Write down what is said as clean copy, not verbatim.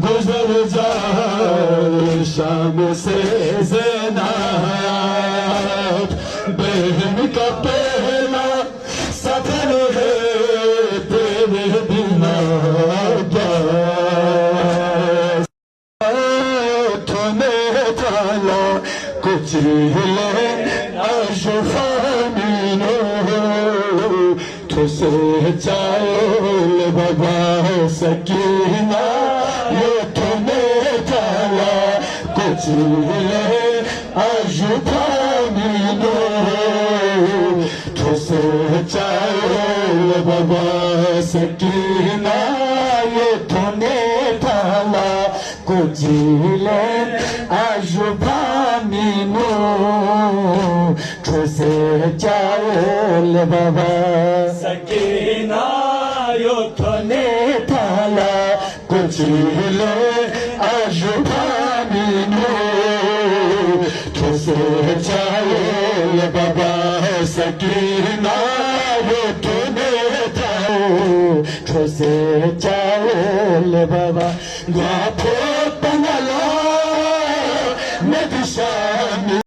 गुजर जाए शाम से ज़ैनब बहन का पहला सफर है तेरे बिना तूने थाला कुछ ले अशफामीनो तुझसे चाल बाबा सकीना ये तूने थाला कुछ ले अशफामीनो तुझसे चाल बाबा सकीना ये तूने थाला कुछ ले अशफामीनो तुझसे चाल बाबा सकीना यो तूने थाला कुछ ले अशफामीनो तुझसे चाल बाबा सकीना ये तूने थाला तुझसे चाल बाबा गाफो तना